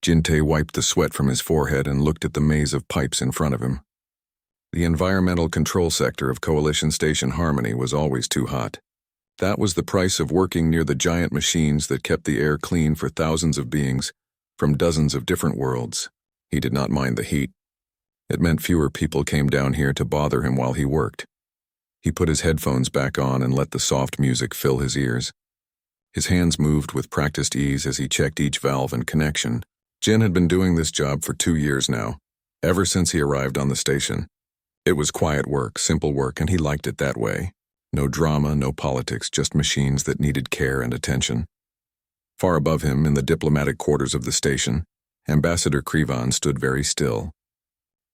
Jinte wiped the sweat from his forehead and looked at the maze of pipes in front of him. The environmental control sector of Coalition Station Harmony was always too hot. That was the price of working near the giant machines that kept the air clean for thousands of beings from dozens of different worlds. He did not mind the heat. It meant fewer people came down here to bother him while he worked. He put his headphones back on and let the soft music fill his ears. His hands moved with practiced ease as he checked each valve and connection. Jin had been doing this job for 2 years now, ever since he arrived on the station. It was quiet work, simple work, and he liked it that way. No drama, no politics, just machines that needed care and attention. Far above him, in the diplomatic quarters of the station, Ambassador Krivan stood very still.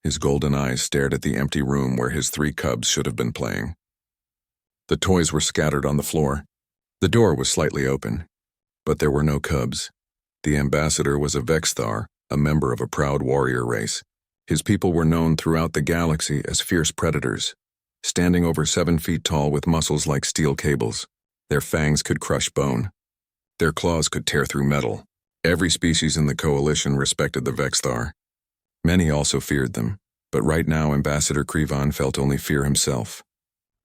His golden eyes stared at the empty room where his 3 cubs should have been playing. The toys were scattered on the floor. The door was slightly open, but there were no cubs. The ambassador was a Vexthar, a member of a proud warrior race. His people were known throughout the galaxy as fierce predators, standing over 7 feet tall with muscles like steel cables. Their fangs could crush bone. Their claws could tear through metal. Every species in the coalition respected the Vexthar. Many also feared them, but right now Ambassador Krivan felt only fear himself.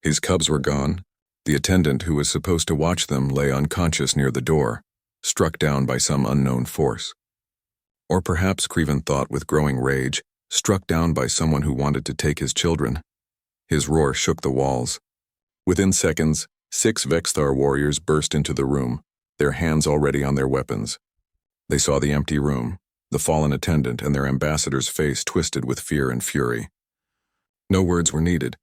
His cubs were gone. The attendant who was supposed to watch them lay unconscious near the door, struck down by some unknown force. Or perhaps, Krivan thought with growing rage, struck down by someone who wanted to take his children. His roar shook the walls. Within seconds, 6 Vexthar warriors burst into the room, their hands already on their weapons. They saw the empty room, the fallen attendant, and their ambassador's face twisted with fear and fury. No words were needed.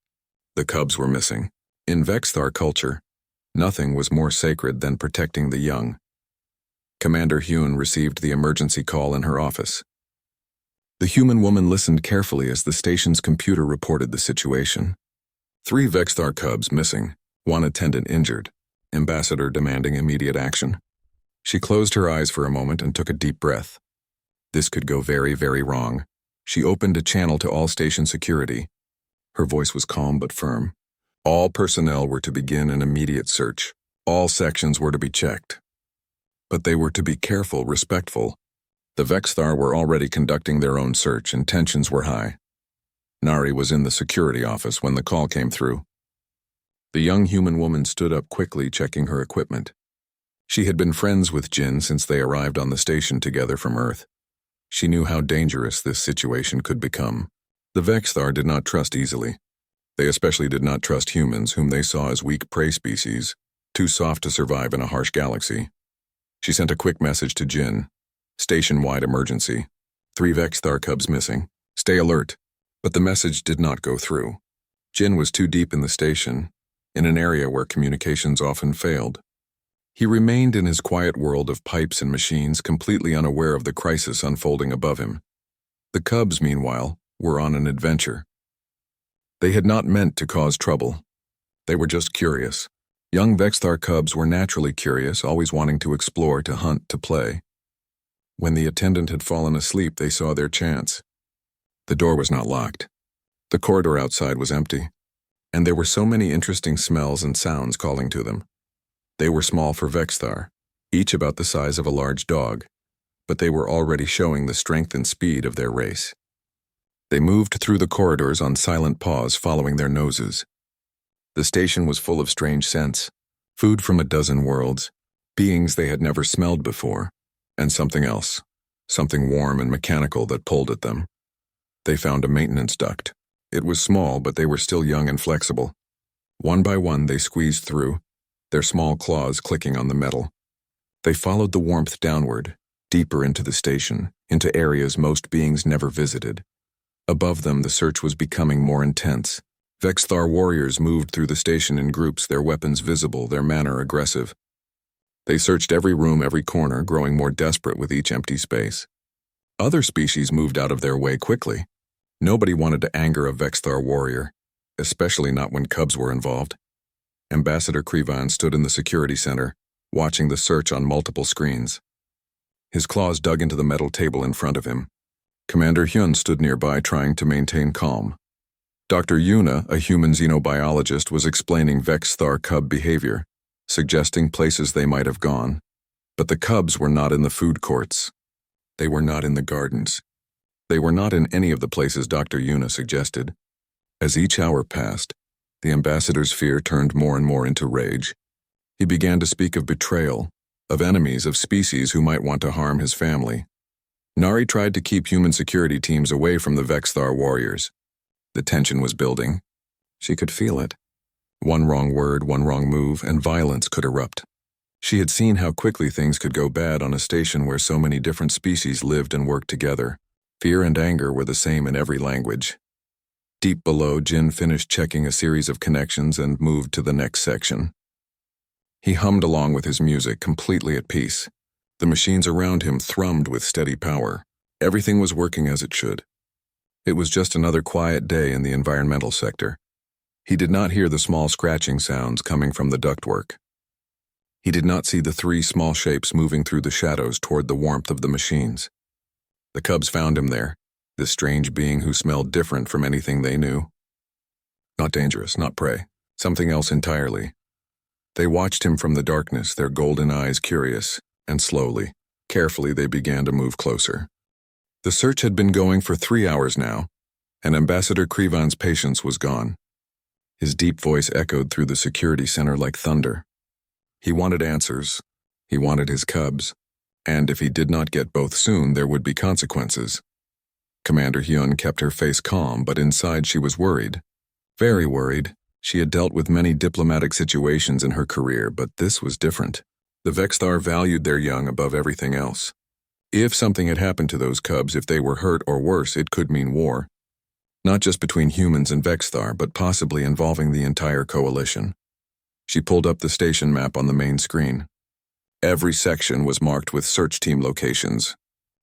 The cubs were missing. In Vexthar culture, nothing was more sacred than protecting the young. Commander Hyun received the emergency call in her office. The human woman listened carefully as the station's computer reported the situation. 3 Vexthar cubs missing, 1 attendant injured, ambassador demanding immediate action. She closed her eyes for a moment and took a deep breath. This could go very, very wrong. She opened a channel to all station security. Her voice was calm but firm. All personnel were to begin an immediate search. All sections were to be checked. But they were to be careful, respectful. The Vexthar were already conducting their own search and tensions were high. Nari was in the security office when the call came through. The young human woman stood up quickly, checking her equipment. She had been friends with Jin since they arrived on the station together from Earth. She knew how dangerous this situation could become. The Vexthar did not trust easily. They especially did not trust humans, whom they saw as weak prey species, too soft to survive in a harsh galaxy. She sent a quick message to Jin. Station-wide emergency. 3 Vexthar cubs missing. Stay alert. But the message did not go through. Jin was too deep in the station, in an area where communications often failed. He remained in his quiet world of pipes and machines, completely unaware of the crisis unfolding above him. The cubs, meanwhile, were on an adventure. They had not meant to cause trouble. They were just curious. Young Vexthar cubs were naturally curious, always wanting to explore, to hunt, to play. When the attendant had fallen asleep, they saw their chance. The door was not locked. The corridor outside was empty, and there were so many interesting smells and sounds calling to them. They were small for Vexthar, each about the size of a large dog, but they were already showing the strength and speed of their race. They moved through the corridors on silent paws, following their noses. The station was full of strange scents, food from a dozen worlds, beings they had never smelled before, and something else, something warm and mechanical that pulled at them. They found a maintenance duct. It was small, but they were still young and flexible. One by one, they squeezed through, their small claws clicking on the metal. They followed the warmth downward, deeper into the station, into areas most beings never visited. Above them, the search was becoming more intense. Vexthar warriors moved through the station in groups, their weapons visible, their manner aggressive. They searched every room, every corner, growing more desperate with each empty space. Other species moved out of their way quickly. Nobody wanted to anger a Vexthar warrior, especially not when cubs were involved. Ambassador Krivan stood in the security center, watching the search on multiple screens. His claws dug into the metal table in front of him. Commander Hyun stood nearby, trying to maintain calm. Dr. Yuna, a human xenobiologist, was explaining Vexthar cub behavior, suggesting places they might have gone. But the cubs were not in the food courts. They were not in the gardens. They were not in any of the places Dr. Yuna suggested. As each hour passed, the ambassador's fear turned more and more into rage. He began to speak of betrayal, of enemies of species who might want to harm his family. Nari tried to keep human security teams away from the Vexthar warriors. The tension was building. She could feel it. One wrong word, one wrong move, and violence could erupt. She had seen how quickly things could go bad on a station where so many different species lived and worked together. Fear and anger were the same in every language. Deep below, Jin finished checking a series of connections and moved to the next section. He hummed along with his music, completely at peace. The machines around him thrummed with steady power. Everything was working as it should. It was just another quiet day in the environmental sector. He did not hear the small scratching sounds coming from the ductwork. He did not see the three small shapes moving through the shadows toward the warmth of the machines. The cubs found him there, this strange being who smelled different from anything they knew. Not dangerous, not prey, something else entirely. They watched him from the darkness, their golden eyes curious, and slowly, carefully they began to move closer. The search had been going for 3 hours now, and Ambassador Krivan's patience was gone. His deep voice echoed through the security center like thunder. He wanted answers. He wanted his cubs. And if he did not get both soon, there would be consequences. Commander Hyun kept her face calm, but inside she was worried. Very worried. She had dealt with many diplomatic situations in her career, but this was different. The Vexthar valued their young above everything else. If something had happened to those cubs, if they were hurt or worse, it could mean war. Not just between humans and Vexthar, but possibly involving the entire coalition. She pulled up the station map on the main screen. Every section was marked with search team locations.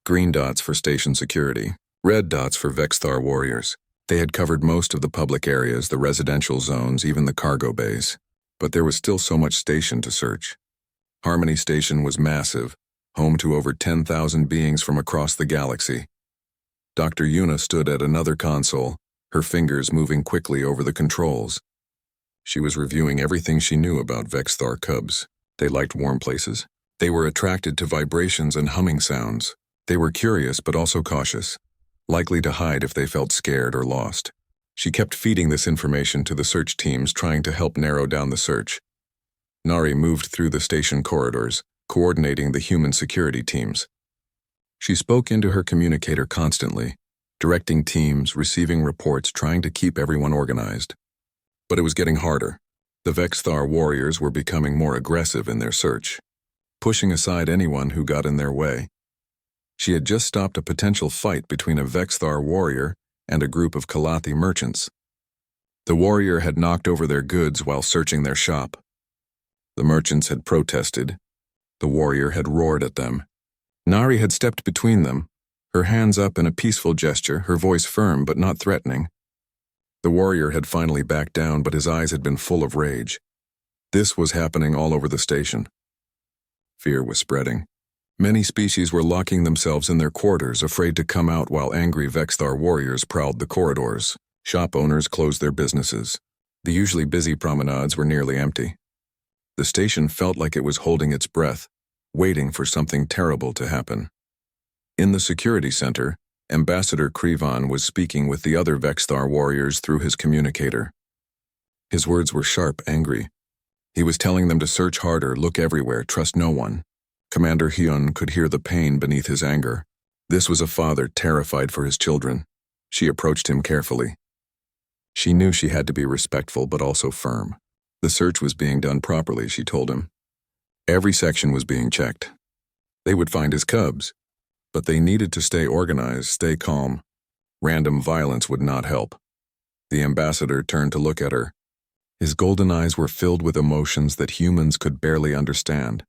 Green dots for station security, red dots for Vexthar warriors. They had covered most of the public areas, the residential zones, even the cargo bays. But there was still so much station to search. Harmony Station was massive, home to over 10,000 beings from across the galaxy. Dr. Yuna stood at another console, her fingers moving quickly over the controls. She was reviewing everything she knew about Vexthar cubs. They liked warm places. They were attracted to vibrations and humming sounds. They were curious but also cautious, likely to hide if they felt scared or lost. She kept feeding this information to the search teams, trying to help narrow down the search. Nari moved through the station corridors, coordinating the human security teams. She spoke into her communicator constantly, directing teams, receiving reports, trying to keep everyone organized. But it was getting harder. The Vexthar warriors were becoming more aggressive in their search, pushing aside anyone who got in their way. She had just stopped a potential fight between a Vexthar warrior and a group of Kalathi merchants. The warrior had knocked over their goods while searching their shop. The merchants had protested. The warrior had roared at them. Nari had stepped between them, her hands up in a peaceful gesture, her voice firm but not threatening. The warrior had finally backed down, but his eyes had been full of rage. This was happening all over the station. Fear was spreading. Many species were locking themselves in their quarters, afraid to come out, while angry Vexthar warriors prowled the corridors. Shop owners closed their businesses. The usually busy promenades were nearly empty. The station felt like it was holding its breath, waiting for something terrible to happen. In the security center, Ambassador Krivan was speaking with the other Vexthar warriors through his communicator. His words were sharp, angry. He was telling them to search harder, look everywhere, trust no one. Commander Hyun could hear the pain beneath his anger. This was a father terrified for his children. She approached him carefully. She knew she had to be respectful but also firm. The search was being done properly, she told him. Every section was being checked. They would find his cubs, but they needed to stay organized, stay calm. Random violence would not help. The ambassador turned to look at her. His golden eyes were filled with emotions that humans could barely understand.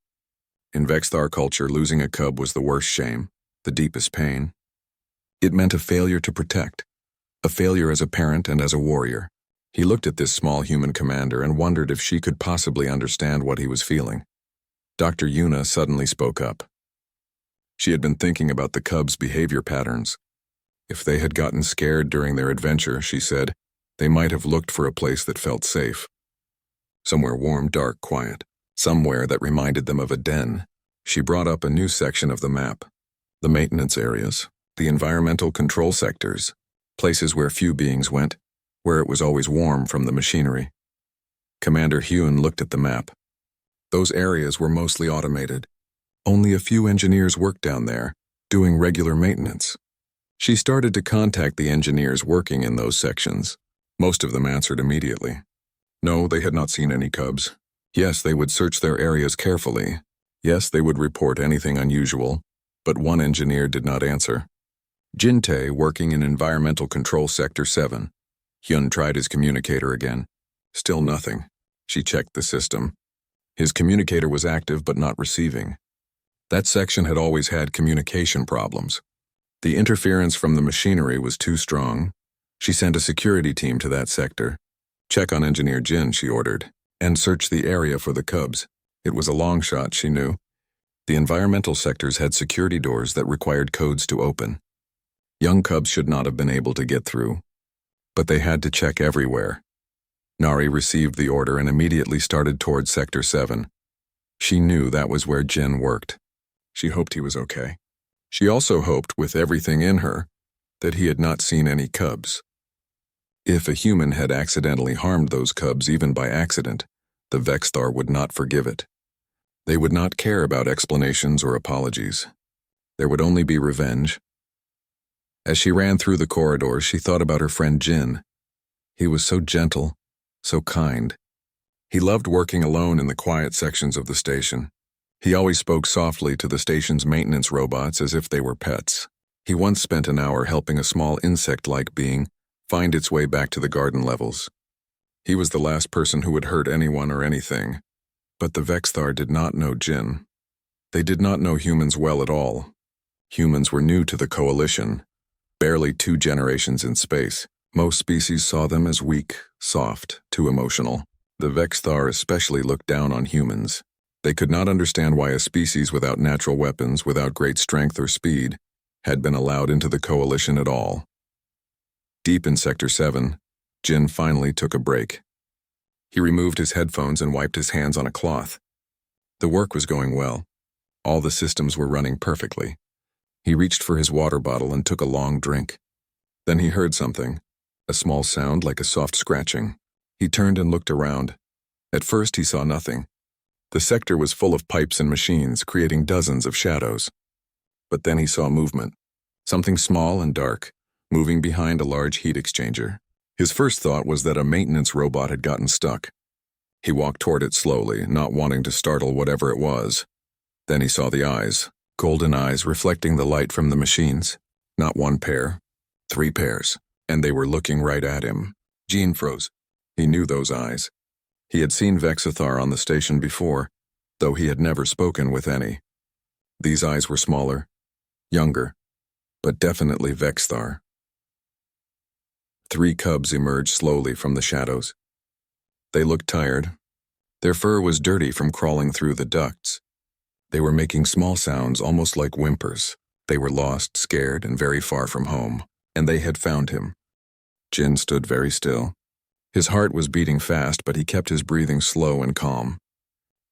In Vexthar culture, losing a cub was the worst shame, the deepest pain. It meant a failure to protect, a failure as a parent and as a warrior. He looked at this small human commander and wondered if she could possibly understand what he was feeling. Dr. Yuna suddenly spoke up. She had been thinking about the cubs' behavior patterns. If they had gotten scared during their adventure, she said, they might have looked for a place that felt safe. Somewhere warm, dark, quiet. Somewhere that reminded them of a den. She brought up a new section of the map. The maintenance areas, the environmental control sectors, places where few beings went, where it was always warm from the machinery. Commander Hune looked at the map. Those areas were mostly automated. Only a few engineers worked down there, doing regular maintenance. She started to contact the engineers working in those sections. Most of them answered immediately. No, they had not seen any cubs. Yes, they would search their areas carefully. Yes, they would report anything unusual. But one engineer did not answer. Jinte, working in Environmental Control Sector 7. Hyun tried his communicator again. Still nothing. She checked the system. His communicator was active but not receiving. That section had always had communication problems. The interference from the machinery was too strong. She sent a security team to that sector. Check on Engineer Jin, she ordered, and search the area for the cubs. It was a long shot, she knew. The environmental sectors had security doors that required codes to open. Young cubs should not have been able to get through. But they had to check everywhere. Nari received the order and immediately started towards Sector 7. She knew that was where Jin worked. She hoped he was okay. She also hoped, with everything in her, that he had not seen any cubs. If a human had accidentally harmed those cubs even by accident, the Vexthar would not forgive it. They would not care about explanations or apologies. There would only be revenge. As she ran through the corridors, she thought about her friend Jin. He was so gentle, so kind. He loved working alone in the quiet sections of the station. He always spoke softly to the station's maintenance robots as if they were pets. He once spent an hour helping a small insect-like being find its way back to the garden levels. He was the last person who would hurt anyone or anything. But the Vexthar did not know Jin. They did not know humans well at all. Humans were new to the Coalition, barely 2 generations in space. Most species saw them as weak, soft, too emotional. The Vexthar especially looked down on humans. They could not understand why a species without natural weapons, without great strength or speed, had been allowed into the Coalition at all. Deep in Sector 7, Jin finally took a break. He removed his headphones and wiped his hands on a cloth. The work was going well. All the systems were running perfectly. He reached for his water bottle and took a long drink. Then he heard something, a small sound like a soft scratching. He turned and looked around. At first he saw nothing. The sector was full of pipes and machines, creating dozens of shadows. But then he saw movement. Something small and dark, moving behind a large heat exchanger. His first thought was that a maintenance robot had gotten stuck. He walked toward it slowly, not wanting to startle whatever it was. Then he saw the eyes, golden eyes reflecting the light from the machines. Not 1 pair, 3 pairs, and they were looking right at him. Jean froze. He knew those eyes. He had seen Vexithar on the station before, though he had never spoken with any. These eyes were smaller, younger, but definitely Vexthar. 3 cubs emerged slowly from the shadows. They looked tired. Their fur was dirty from crawling through the ducts. They were making small sounds almost like whimpers. They were lost, scared, and very far from home, and they had found him. Jin stood very still. His heart was beating fast, but he kept his breathing slow and calm.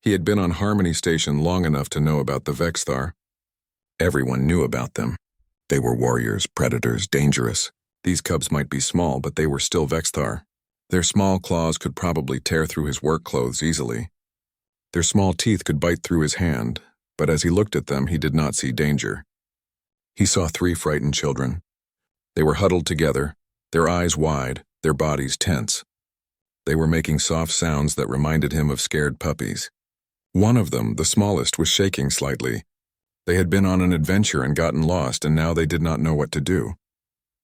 He had been on Harmony Station long enough to know about the Vexthar. Everyone knew about them. They were warriors, predators, dangerous. These cubs might be small, but they were still Vexthar. Their small claws could probably tear through his work clothes easily. Their small teeth could bite through his hand, but as he looked at them, he did not see danger. He saw 3 frightened children. They were huddled together, their eyes wide, their bodies tense. They were making soft sounds that reminded him of scared puppies. One of them, the smallest, was shaking slightly. They had been on an adventure and gotten lost, and now they did not know what to do.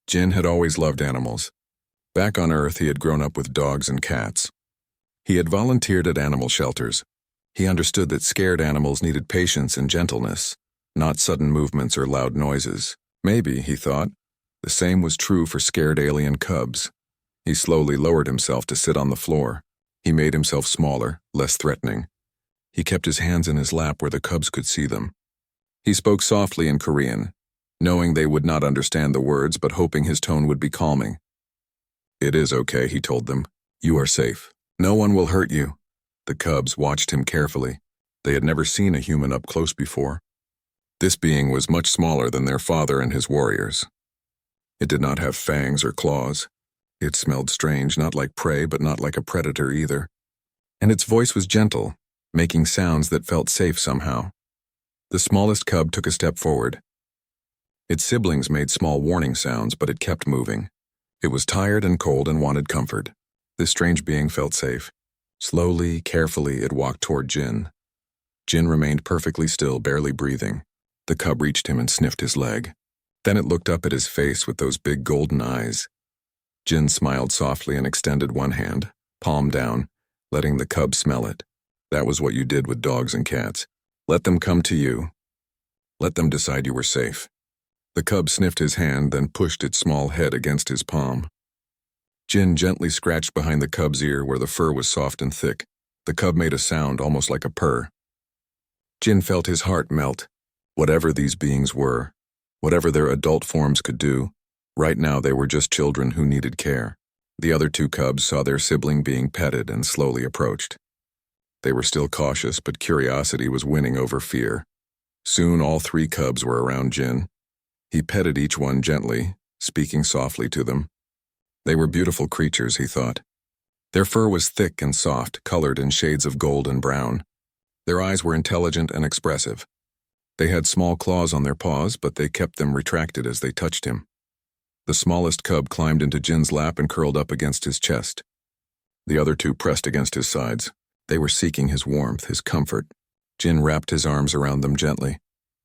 Jin had always loved animals. Back on Earth, he had grown up with dogs and cats. He had volunteered at animal shelters. He understood that scared animals needed patience and gentleness, not sudden movements or loud noises. Maybe, he thought, the same was true for scared alien cubs. He slowly lowered himself to sit on the floor. He made himself smaller, less threatening. He kept his hands in his lap where the cubs could see them. He spoke softly in Korean, knowing they would not understand the words but hoping his tone would be calming. "It is okay," he told them. "You are safe. No one will hurt you." The cubs watched him carefully. They had never seen a human up close before. This being was much smaller than their father and his warriors. It did not have fangs or claws. It smelled strange, not like prey, but not like a predator either. And its voice was gentle, making sounds that felt safe somehow. The smallest cub took a step forward. Its siblings made small warning sounds, but it kept moving. It was tired and cold and wanted comfort. This strange being felt safe. Slowly, carefully, it walked toward Jin. Jin remained perfectly still, barely breathing. The cub reached him and sniffed his leg. Then it looked up at his face with those big golden eyes. Jin smiled softly and extended one hand, palm down, letting the cub smell it. That was what you did with dogs and cats. Let them come to you. Let them decide you were safe. The cub sniffed his hand, then pushed its small head against his palm. Jin gently scratched behind the cub's ear where the fur was soft and thick. The cub made a sound almost like a purr. Jin felt his heart melt. Whatever these beings were, whatever their adult forms could do, right now they were just children who needed care. The other two cubs saw their sibling being petted and slowly approached. They were still cautious, but curiosity was winning over fear. Soon all three cubs were around Jin. He petted each one gently, speaking softly to them. They were beautiful creatures, he thought. Their fur was thick and soft, colored in shades of gold and brown. Their eyes were intelligent and expressive. They had small claws on their paws, but they kept them retracted as they touched him. The smallest cub climbed into Jin's lap and curled up against his chest. The other two pressed against his sides. They were seeking his warmth, his comfort. Jin wrapped his arms around them gently,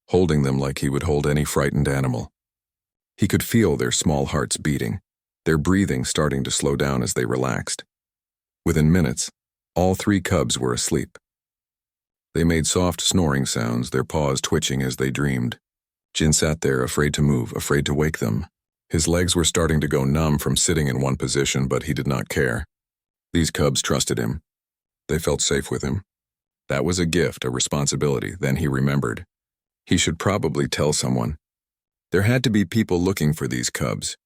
holding them like he would hold any frightened animal. He could feel their small hearts beating, their breathing starting to slow down as they relaxed. Within minutes, all three cubs were asleep. They made soft snoring sounds, their paws twitching as they dreamed. Jin sat there, afraid to move, afraid to wake them. His legs were starting to go numb from sitting in one position, but he did not care. These cubs trusted him. They felt safe with him. That was a gift, a responsibility. Then he remembered. He should probably tell someone. There had to be people looking for these cubs.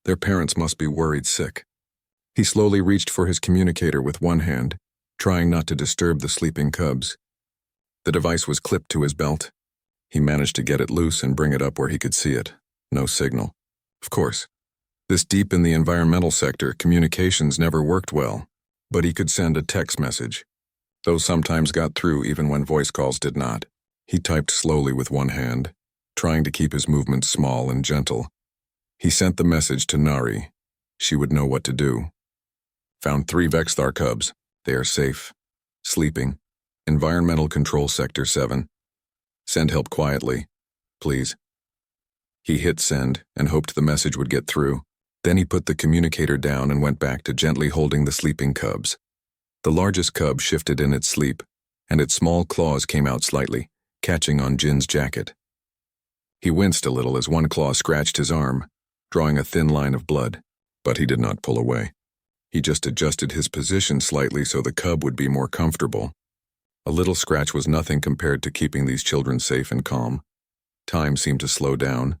Their parents must be worried sick. He slowly reached for his communicator with one hand, trying not to disturb the sleeping cubs. The device was clipped to his belt. He managed to get it loose and bring it up where he could see it. No signal. Of course. This deep in the environmental sector, communications never worked well, but he could send a text message. Those sometimes got through even when voice calls did not. He typed slowly with one hand, trying to keep his movements small and gentle. He sent the message to Nari. She would know what to do. Found 3 Vexthar cubs. They are safe. Sleeping. Environmental Control Sector 7. Send help quietly, please. He hit send and hoped the message would get through. Then he put the communicator down and went back to gently holding the sleeping cubs. The largest cub shifted in its sleep, and its small claws came out slightly, catching on Jin's jacket. He winced a little as one claw scratched his arm, drawing a thin line of blood, but he did not pull away. He just adjusted his position slightly so the cub would be more comfortable. A little scratch was nothing compared to keeping these children safe and calm. Time seemed to slow down.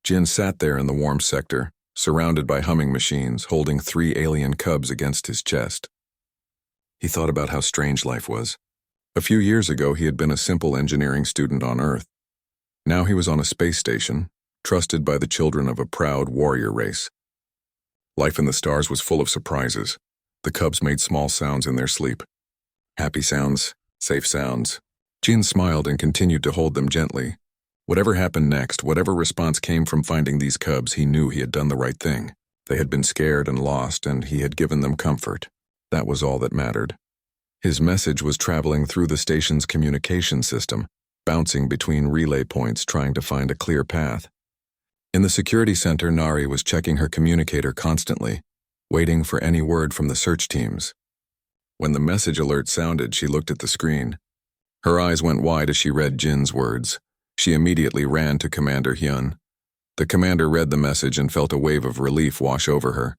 Jin sat there in the warm sector, surrounded by humming machines, holding 3 alien cubs against his chest. He thought about how strange life was. A few years ago, he had been a simple engineering student on Earth. Now he was on a space station, trusted by the children of a proud warrior race. Life in the stars was full of surprises. The cubs made small sounds in their sleep. Happy sounds, safe sounds. Jin smiled and continued to hold them gently. Whatever happened next, whatever response came from finding these cubs, he knew he had done the right thing. They had been scared and lost, and he had given them comfort. That was all that mattered. His message was traveling through the station's communication system, bouncing between relay points trying to find a clear path. In the security center, Nari was checking her communicator constantly, waiting for any word from the search teams. When the message alert sounded, she looked at the screen. Her eyes went wide as she read Jin's words. She immediately ran to Commander Hyun. The commander read the message and felt a wave of relief wash over her.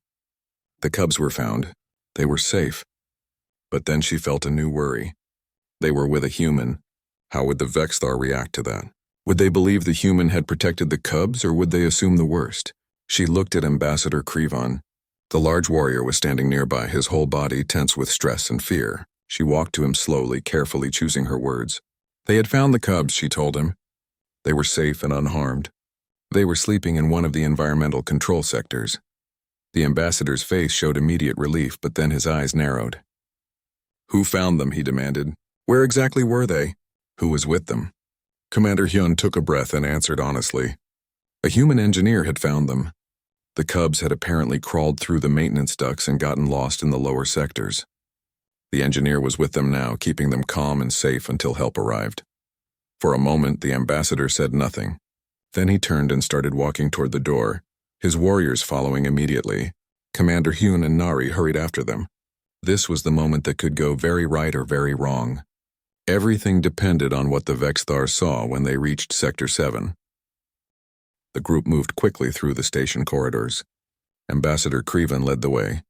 The cubs were found. They were safe. But then she felt a new worry. They were with a human. How would the Vexthar react to that? Would they believe the human had protected the cubs, or would they assume the worst? She looked at Ambassador Krivon. The large warrior was standing nearby, his whole body tense with stress and fear. She walked to him slowly, carefully choosing her words. They had found the cubs, she told him. They were safe and unharmed. They were sleeping in one of the environmental control sectors. The ambassador's face showed immediate relief, but then his eyes narrowed. "Who found them?" he demanded. "Where exactly were they? Who was with them?" Commander Hyun took a breath and answered honestly. A human engineer had found them. The cubs had apparently crawled through the maintenance ducts and gotten lost in the lower sectors. The engineer was with them now, keeping them calm and safe until help arrived. For a moment, the ambassador said nothing. Then he turned and started walking toward the door, his warriors following immediately. Commander Hyun and Nari hurried after them. This was the moment that could go very right or very wrong. Everything depended on what the Vexthar saw when they reached Sector 7. The group moved quickly through the station corridors. Ambassador Krivan led the way,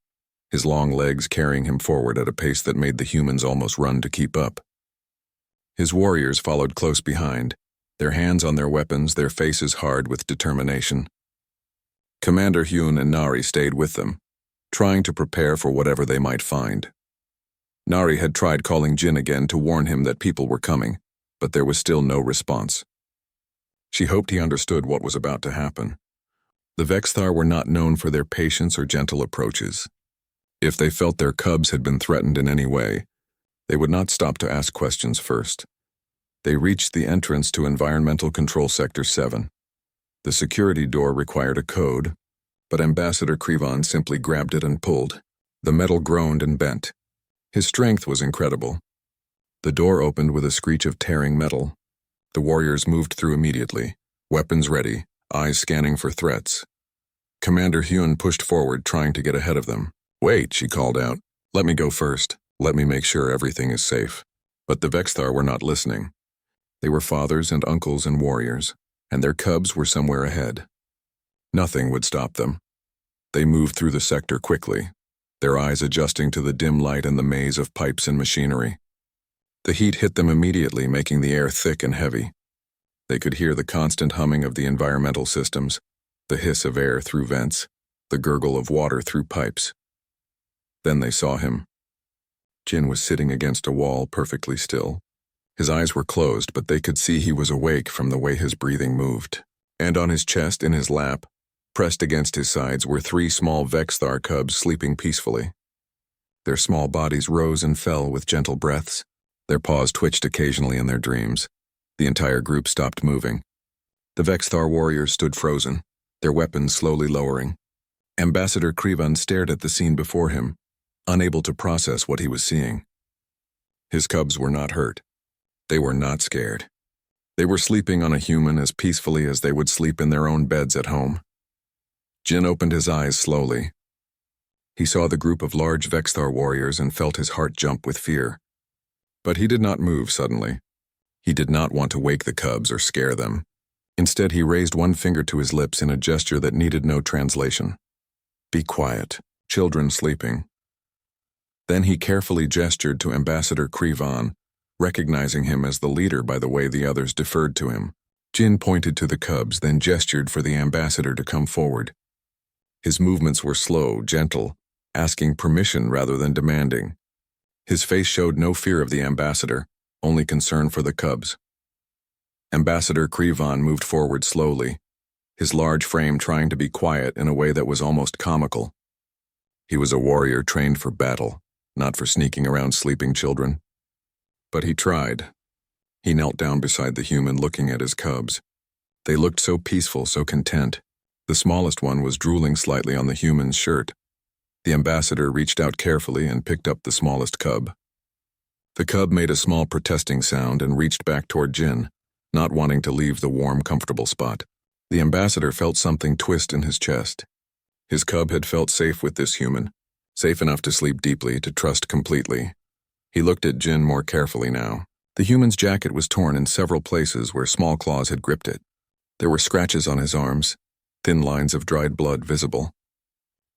his long legs carrying him forward at a pace that made the humans almost run to keep up. His warriors followed close behind, their hands on their weapons, their faces hard with determination. Commander Hyun and Nari stayed with them, trying to prepare for whatever they might find. Nari had tried calling Jin again to warn him that people were coming, but there was still no response. She hoped he understood what was about to happen. The Vexthar were not known for their patience or gentle approaches. If they felt their cubs had been threatened in any way, they would not stop to ask questions first. They reached the entrance to Environmental Control Sector 7. The security door required a code, but Ambassador Krivan simply grabbed it and pulled. The metal groaned and bent. His strength was incredible. The door opened with a screech of tearing metal. The warriors moved through immediately, weapons ready, eyes scanning for threats. Commander Hyun pushed forward, trying to get ahead of them. "Wait," she called out. "Let me go first. Let me make sure everything is safe." But the Vexthar were not listening. They were fathers and uncles and warriors, and their cubs were somewhere ahead. Nothing would stop them. They moved through the sector quickly, their eyes adjusting to the dim light and the maze of pipes and machinery. The heat hit them immediately, making the air thick and heavy. They could hear the constant humming of the environmental systems, the hiss of air through vents, the gurgle of water through pipes. Then they saw him. Jin was sitting against a wall, perfectly still. His eyes were closed, but they could see he was awake from the way his breathing moved. And on his chest, in his lap, pressed against his sides, were 3 small Vexthar cubs sleeping peacefully. Their small bodies rose and fell with gentle breaths. Their paws twitched occasionally in their dreams. The entire group stopped moving. The Vexthar warriors stood frozen, their weapons slowly lowering. Ambassador Krivan stared at the scene before him, unable to process what he was seeing. His cubs were not hurt. They were not scared. They were sleeping on a human as peacefully as they would sleep in their own beds at home. Jin opened his eyes slowly. He saw the group of large Vexthar warriors and felt his heart jump with fear. But he did not move suddenly. He did not want to wake the cubs or scare them. Instead, he raised one finger to his lips in a gesture that needed no translation. "Be quiet. Children sleeping." Then he carefully gestured to Ambassador Krivan, recognizing him as the leader by the way the others deferred to him. Jin pointed to the cubs, then gestured for the ambassador to come forward. His movements were slow, gentle, asking permission rather than demanding. His face showed no fear of the ambassador, only concern for the cubs. Ambassador Krivan moved forward slowly, his large frame trying to be quiet in a way that was almost comical. He was a warrior trained for battle, not for sneaking around sleeping children. But he tried. He knelt down beside the human, looking at his cubs. They looked so peaceful, so content. The smallest one was drooling slightly on the human's shirt. The ambassador reached out carefully and picked up the smallest cub. The cub made a small protesting sound and reached back toward Jin, not wanting to leave the warm, comfortable spot. The ambassador felt something twist in his chest. His cub had felt safe with this human, safe enough to sleep deeply, to trust completely. He looked at Jin more carefully now. The human's jacket was torn in several places where small claws had gripped it. There were scratches on his arms, thin lines of dried blood visible.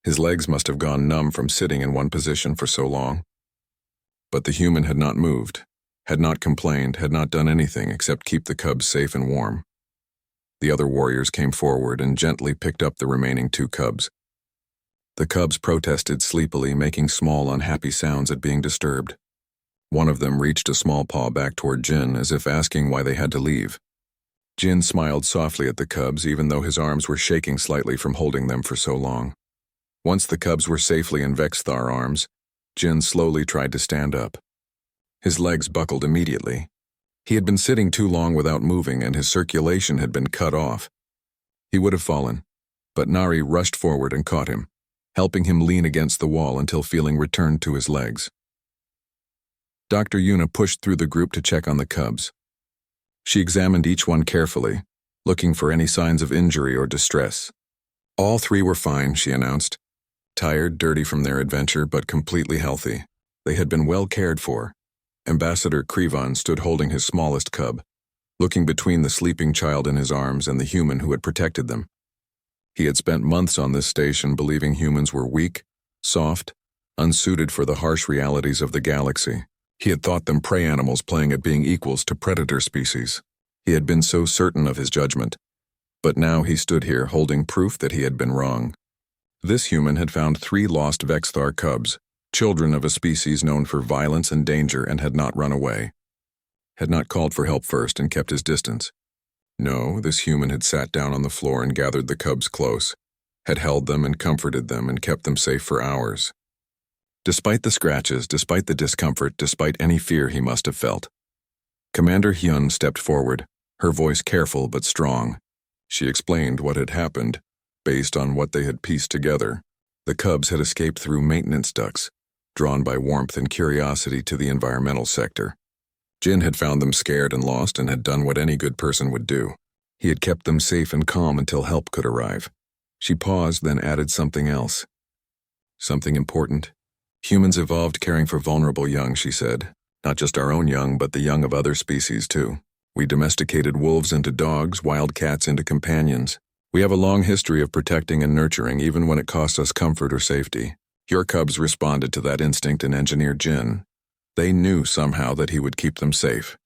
His legs must have gone numb from sitting in one position for so long. But the human had not moved, had not complained, had not done anything except keep the cubs safe and warm. The other warriors came forward and gently picked up the remaining 2 cubs. The cubs protested sleepily, making small, unhappy sounds at being disturbed. One of them reached a small paw back toward Jin, as if asking why they had to leave. Jin smiled softly at the cubs even though his arms were shaking slightly from holding them for so long. Once the cubs were safely in Vexthar arms, Jin slowly tried to stand up. His legs buckled immediately. He had been sitting too long without moving and his circulation had been cut off. He would have fallen, but Nari rushed forward and caught him, helping him lean against the wall until feeling returned to his legs. Dr. Yuna pushed through the group to check on the cubs. She examined each one carefully, looking for any signs of injury or distress. All three were fine, she announced. Tired, dirty from their adventure, but completely healthy. They had been well cared for. Ambassador Krivan stood holding his smallest cub, looking between the sleeping child in his arms and the human who had protected them. He had spent months on this station believing humans were weak, soft, unsuited for the harsh realities of the galaxy. He had thought them prey animals playing at being equals to predator species. He had been so certain of his judgment. But now he stood here holding proof that he had been wrong. This human had found 3 lost Vexthar cubs, children of a species known for violence and danger, and had not run away. Had not called for help first and kept his distance. No, this human had sat down on the floor and gathered the cubs close, had held them and comforted them and kept them safe for hours. Despite the scratches, despite the discomfort, despite any fear he must have felt. Commander Hyun stepped forward, her voice careful but strong. She explained what had happened, based on what they had pieced together. The cubs had escaped through maintenance ducts, drawn by warmth and curiosity to the environmental sector. Jin had found them scared and lost and had done what any good person would do. He had kept them safe and calm until help could arrive. She paused, then added something else. Something important. Humans evolved caring for vulnerable young, she said. Not just our own young, but the young of other species, too. We domesticated wolves into dogs, wild cats into companions. We have a long history of protecting and nurturing, even when it costs us comfort or safety. Your cubs responded to that instinct and engineered Jin. They knew somehow that he would keep them safe.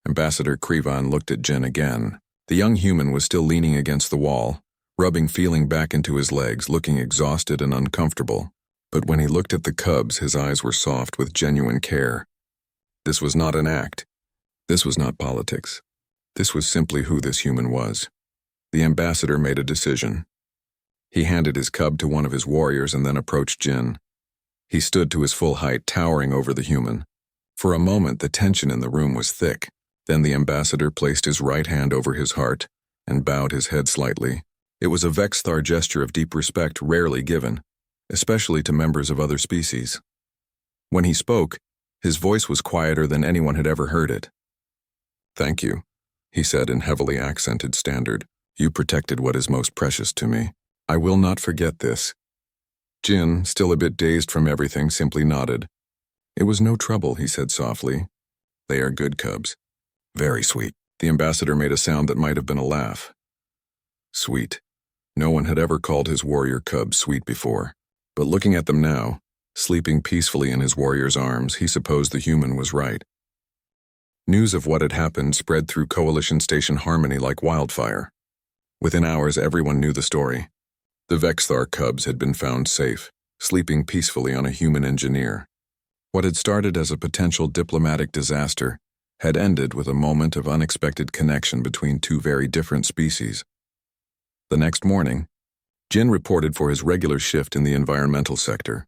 Ambassador Krivan looked at Jin again. The young human was still leaning against the wall, rubbing feeling back into his legs, looking exhausted and uncomfortable. But when he looked at the cubs, his eyes were soft with genuine care. This was not an act. This was not politics. This was simply who this human was. The ambassador made a decision. He handed his cub to one of his warriors and then approached Jin. He stood to his full height, towering over the human. For a moment, the tension in the room was thick. Then the ambassador placed his right hand over his heart and bowed his head slightly. It was a Vexthar gesture of deep respect rarely given, especially to members of other species. When he spoke, his voice was quieter than anyone had ever heard it. "Thank you," he said in heavily accented standard. "You protected what is most precious to me. I will not forget this." Jin, still a bit dazed from everything, simply nodded. "It was no trouble," he said softly. "They are good cubs. Very sweet." The ambassador made a sound that might have been a laugh. Sweet. No one had ever called his warrior cubs sweet before. But looking at them now, sleeping peacefully in his warrior's arms, he supposed the human was right. News of what had happened spread through Coalition Station Harmony like wildfire. Within hours, everyone knew the story. The Vexthar cubs had been found safe, sleeping peacefully on a human engineer. What had started as a potential diplomatic disaster had ended with a moment of unexpected connection between 2 very different species. The next morning, Jin reported for his regular shift in the environmental sector.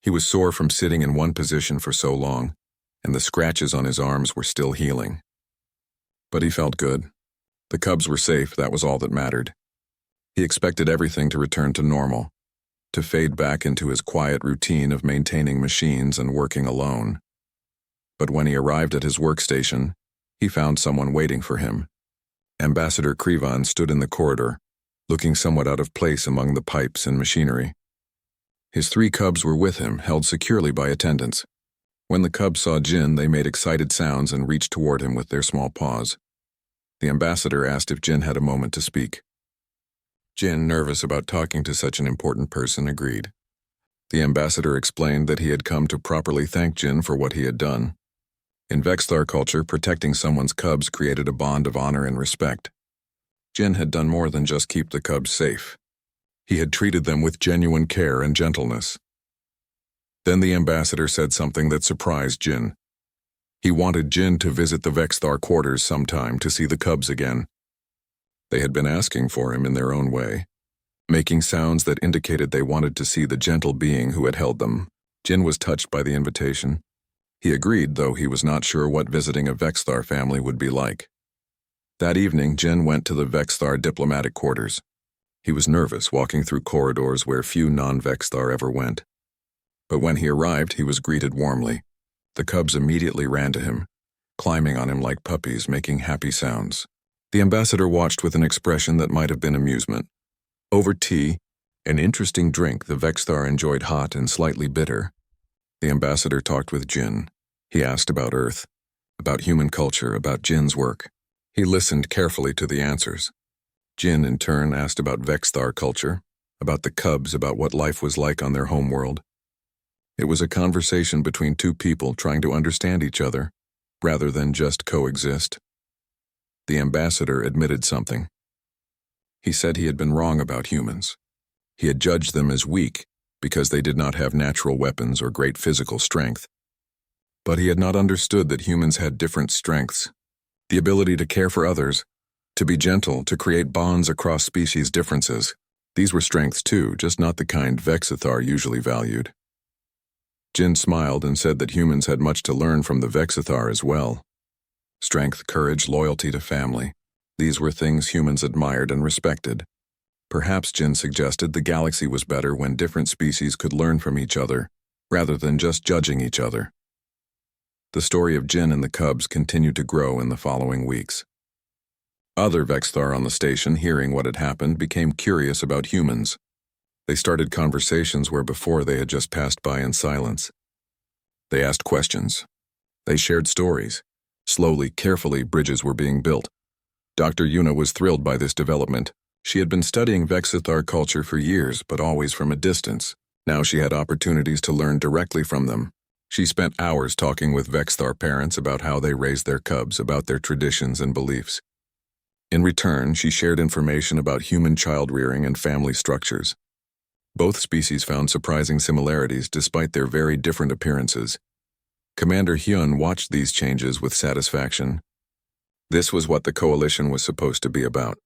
He was sore from sitting in one position for so long, and the scratches on his arms were still healing. But he felt good. The cubs were safe, that was all that mattered. He expected everything to return to normal, to fade back into his quiet routine of maintaining machines and working alone. But when he arrived at his workstation, he found someone waiting for him. Ambassador Krivan stood in the corridor, looking somewhat out of place among the pipes and machinery. His 3 cubs were with him, held securely by attendants. When the cubs saw Jin, they made excited sounds and reached toward him with their small paws. The ambassador asked if Jin had a moment to speak. Jin, nervous about talking to such an important person, agreed. The ambassador explained that he had come to properly thank Jin for what he had done. In Vexthar culture, protecting someone's cubs created a bond of honor and respect. Jin had done more than just keep the cubs safe. He had treated them with genuine care and gentleness. Then the ambassador said something that surprised Jin. He wanted Jin to visit the Vexthar quarters sometime to see the cubs again. They had been asking for him in their own way, making sounds that indicated they wanted to see the gentle being who had held them. Jin was touched by the invitation. He agreed, though he was not sure what visiting a Vexthar family would be like. That evening, Jin went to the Vexthar diplomatic quarters. He was nervous, walking through corridors where few non-Vexthar ever went. But when he arrived, he was greeted warmly. The cubs immediately ran to him, climbing on him like puppies, making happy sounds. The ambassador watched with an expression that might have been amusement. Over tea, an interesting drink the Vexthar enjoyed hot and slightly bitter, the ambassador talked with Jin. He asked about Earth, about human culture, about Jin's work. He listened carefully to the answers. Jin, in turn, asked about Vexthar culture, about the cubs, about what life was like on their homeworld. It was a conversation between two people trying to understand each other, rather than just coexist. The ambassador admitted something. He said he had been wrong about humans. He had judged them as weak because they did not have natural weapons or great physical strength. But he had not understood that humans had different strengths. The ability to care for others, to be gentle, to create bonds across species differences. These were strengths too, just not the kind Vexithar usually valued. Jin smiled and said that humans had much to learn from the Vexithar as well. Strength, courage, loyalty to family. These were things humans admired and respected. Perhaps, Jin suggested, the galaxy was better when different species could learn from each other, rather than just judging each other. The story of Jin and the cubs continued to grow in the following weeks. Other Vexthar on the station, hearing what had happened, became curious about humans. They started conversations where before they had just passed by in silence. They asked questions. They shared stories. Slowly, carefully, bridges were being built. Dr. Yuna was thrilled by this development. She had been studying Vexithar culture for years, but always from a distance. Now she had opportunities to learn directly from them. She spent hours talking with Vexthar parents about how they raised their cubs, about their traditions and beliefs. In return, she shared information about human child-rearing and family structures. Both species found surprising similarities despite their very different appearances. Commander Hyun watched these changes with satisfaction. This was what the coalition was supposed to be about.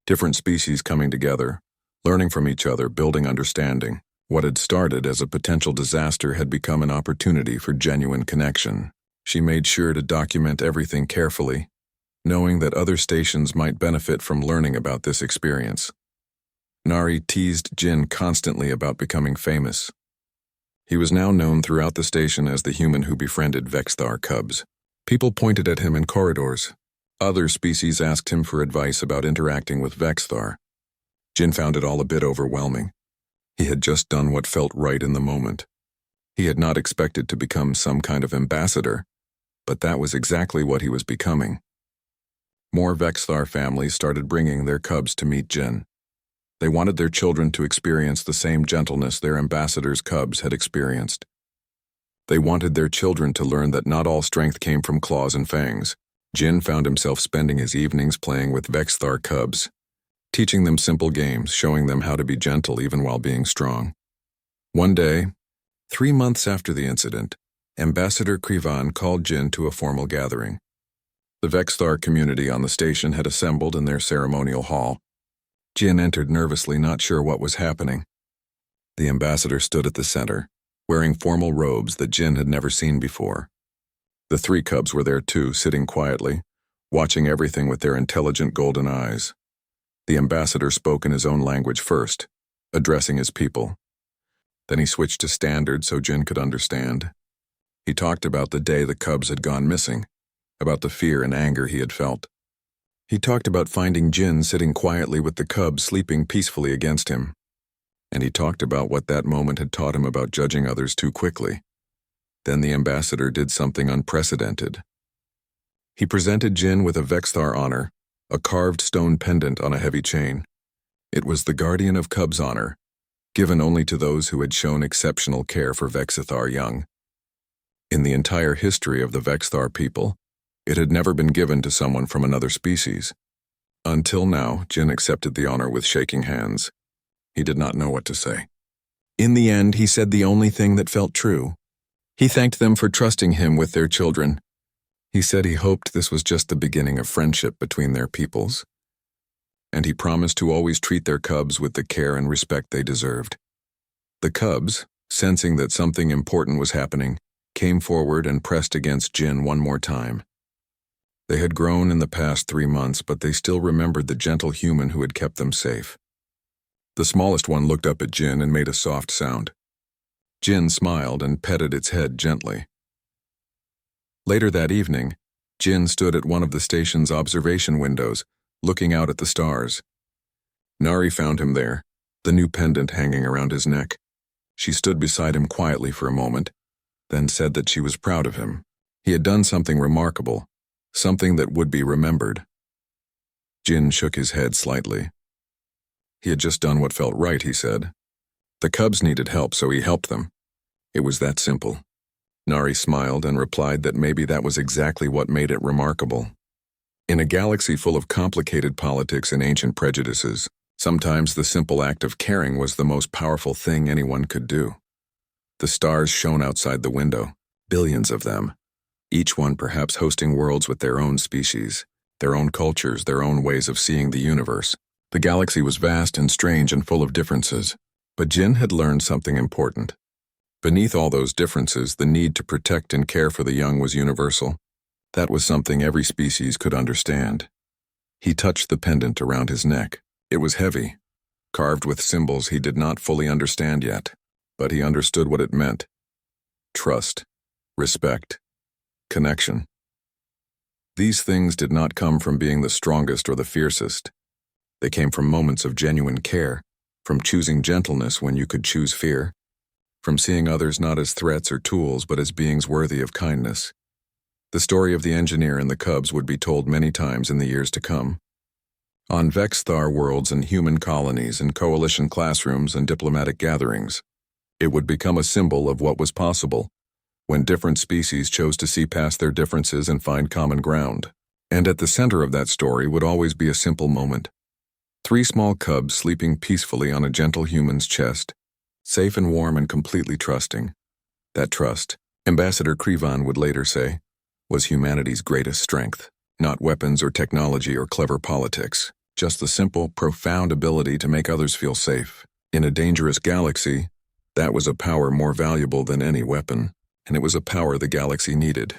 Different species coming together, learning from each other, building understanding. What had started as a potential disaster had become an opportunity for genuine connection. She made sure to document everything carefully, knowing that other stations might benefit from learning about this experience. Nari teased Jin constantly about becoming famous. He was now known throughout the station as the human who befriended Vexthar cubs. People pointed at him in corridors. Other species asked him for advice about interacting with Vexthar. Jin found it all a bit overwhelming. He had just done what felt right in the moment. He had not expected to become some kind of ambassador, but that was exactly what he was becoming. More Vexthar families started bringing their cubs to meet Jin. They wanted their children to experience the same gentleness their ambassador's cubs had experienced. They wanted their children to learn that not all strength came from claws and fangs. Jin found himself spending his evenings playing with Vexthar cubs, teaching them simple games, showing them how to be gentle even while being strong. One day, 3 months after the incident, Ambassador Krivan called Jin to a formal gathering. The Vexthar community on the station had assembled in their ceremonial hall. Jin entered nervously, not sure what was happening. The ambassador stood at the center, wearing formal robes that Jin had never seen before. The 3 cubs were there too, sitting quietly, watching everything with their intelligent golden eyes. The ambassador spoke in his own language first, addressing his people. Then he switched to standard so Jin could understand. He talked about the day the cubs had gone missing, about the fear and anger he had felt. He talked about finding Jin sitting quietly with the cubs sleeping peacefully against him. And he talked about what that moment had taught him about judging others too quickly. Then the ambassador did something unprecedented. He presented Jin with a Vexthar honor, a carved stone pendant on a heavy chain. It was the Guardian of Cubs honor, given only to those who had shown exceptional care for Vexithar young. In the entire history of the Vexthar people, it had never been given to someone from another species. Until now, Jin accepted the honor with shaking hands. He did not know what to say. In the end, he said the only thing that felt true. He thanked them for trusting him with their children. He said he hoped this was just the beginning of friendship between their peoples. and he promised to always treat their cubs with the care and respect they deserved. The cubs, sensing that something important was happening, came forward and pressed against Jin one more time. They had grown in the past 3 months, but they still remembered the gentle human who had kept them safe. The smallest one looked up at Jin and made a soft sound. Jin smiled and petted its head gently. Later that evening, Jin stood at one of the station's observation windows, looking out at the stars. Nari found him there, the new pendant hanging around his neck. She stood beside him quietly for a moment, then said that she was proud of him. He had done something remarkable, something that would be remembered. Jin shook his head slightly. He had just done what felt right, he said. The cubs needed help, so he helped them. It was that simple. Nari smiled and replied that maybe that was exactly what made it remarkable. In a galaxy full of complicated politics and ancient prejudices, sometimes the simple act of caring was the most powerful thing anyone could do. The stars shone outside the window, billions of them, each one perhaps hosting worlds with their own species, their own cultures, their own ways of seeing the universe. The galaxy was vast and strange and full of differences, but Jin had learned something important. Beneath all those differences, the need to protect and care for the young was universal. That was something every species could understand. He touched the pendant around his neck. It was heavy, carved with symbols he did not fully understand yet, but he understood what it meant. Trust, respect, connection. These things did not come from being the strongest or the fiercest. They came from moments of genuine care, from choosing gentleness when you could choose fear, from seeing others not as threats or tools but as beings worthy of kindness. The story of the engineer and the cubs would be told many times in the years to come. On Vexthar worlds and human colonies and coalition classrooms and diplomatic gatherings, it would become a symbol of what was possible when different species chose to see past their differences and find common ground. And at the center of that story would always be a simple moment. 3 small cubs sleeping peacefully on a gentle human's chest, safe and warm and completely trusting. That trust, Ambassador Krivan would later say, was humanity's greatest strength. Not weapons or technology or clever politics, just the simple, profound ability to make others feel safe. In a dangerous galaxy, that was a power more valuable than any weapon, and it was a power the galaxy needed.